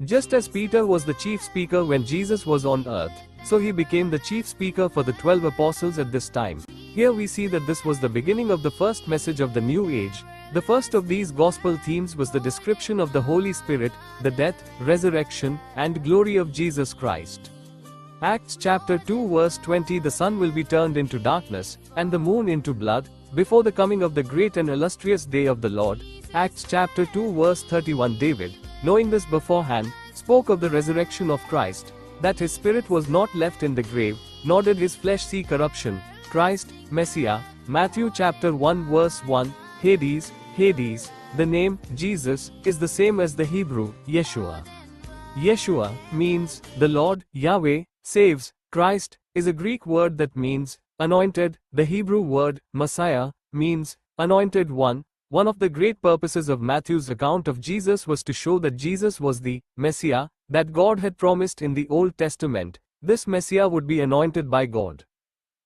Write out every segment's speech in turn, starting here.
Just as Peter was the chief speaker when Jesus was on earth, so he became the chief speaker for the 12 apostles at this time. Here we see that this was the beginning of the first message of the new age. The first of these gospel themes was the description of the Holy Spirit, the death, resurrection, and glory of Jesus Christ. Acts chapter 2 verse 20. The sun will be turned into darkness, and the moon into blood, before the coming of the great and illustrious day of the Lord. Acts chapter 2 verse 31. David, knowing this beforehand, spoke of the resurrection of Christ, that his spirit was not left in the grave, nor did his flesh see corruption. Christ, Messiah. Matthew chapter 1 verse 1. Hades, Hades, the name, Jesus, is the same as the Hebrew, Yeshua. Yeshua means, the Lord, Yahweh, saves. Christ is a Greek word that means, anointed. The Hebrew word, Masaya, means, anointed one. One of the great purposes of Matthew's account of Jesus was to show that Jesus was the Messiah that God had promised in the Old Testament. This Messiah would be anointed by God.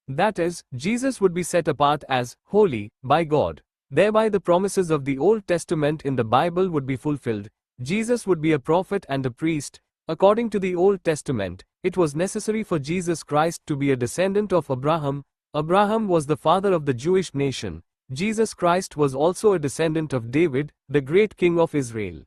That is, Jesus would be set apart as holy by God. Thereby the promises of the Old Testament in the Bible would be fulfilled. Jesus would be a prophet and a priest. According to the Old Testament, it was necessary for Jesus Christ to be a descendant of Abraham. Abraham was the father of the Jewish nation. Jesus Christ was also a descendant of David, the great king of Israel.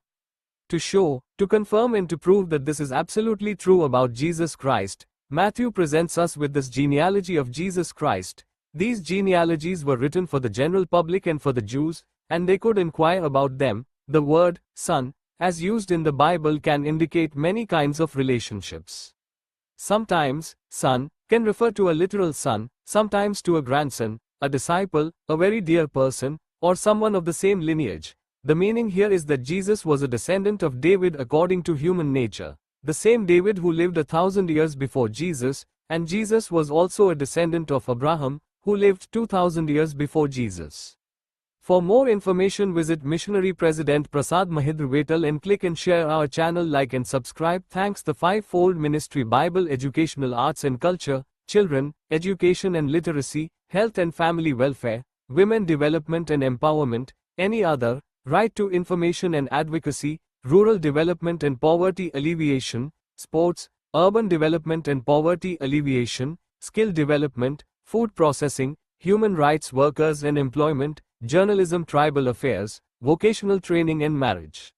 To show, to confirm and to prove that this is absolutely true about Jesus Christ, Matthew presents us with this genealogy of Jesus Christ. These genealogies were written for the general public and for the Jews, and they could inquire about them. The word, son, as used in the Bible can indicate many kinds of relationships. Sometimes, son, can refer to a literal son, sometimes to a grandson, a disciple, a very dear person, or someone of the same lineage. The meaning here is that Jesus was a descendant of David according to human nature. The same David who lived 1,000 years before Jesus, and Jesus was also a descendant of Abraham, who lived 2,000 years before Jesus. For more information visit Missionary President Prasad Mahidruvetal and click and share our channel, like and subscribe. Thanks. The Fivefold Ministry: Bible, Educational, Arts and Culture, Children, Education and Literacy, Health and Family Welfare, Women Development and Empowerment, any other, Right to Information and Advocacy, Rural Development and Poverty Alleviation, Sports, Urban Development and Poverty Alleviation, Skill Development, Food Processing, Human Rights Workers and Employment, Journalism, Tribal Affairs, Vocational Training and Marriage.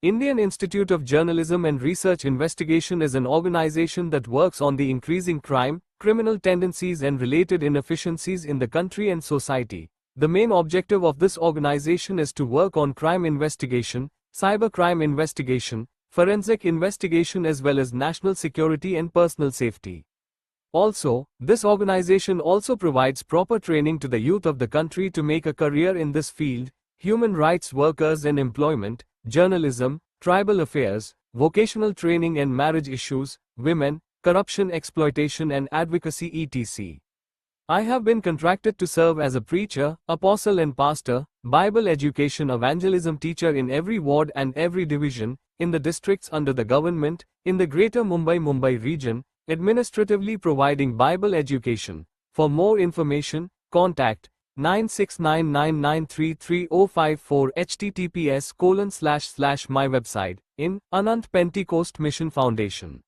Indian Institute of Journalism and Research Investigation is an organization that works on the increasing crime, criminal tendencies and related inefficiencies in the country and society. The main objective of this organization is to work on crime investigation, cybercrime investigation, forensic investigation as well as national security and personal safety. Also, this organization also provides proper training to the youth of the country to make a career in this field: human rights workers and employment, journalism, tribal affairs, vocational training and marriage issues, women, corruption, exploitation and advocacy, etc. I have been contracted to serve as a preacher, apostle and pastor, Bible education evangelism teacher in every ward and every division, in the districts under the government, in the greater Mumbai region, administratively providing Bible education. For more information, contact 9699933054 https:// my website, in Anant Pentecost Mission Foundation.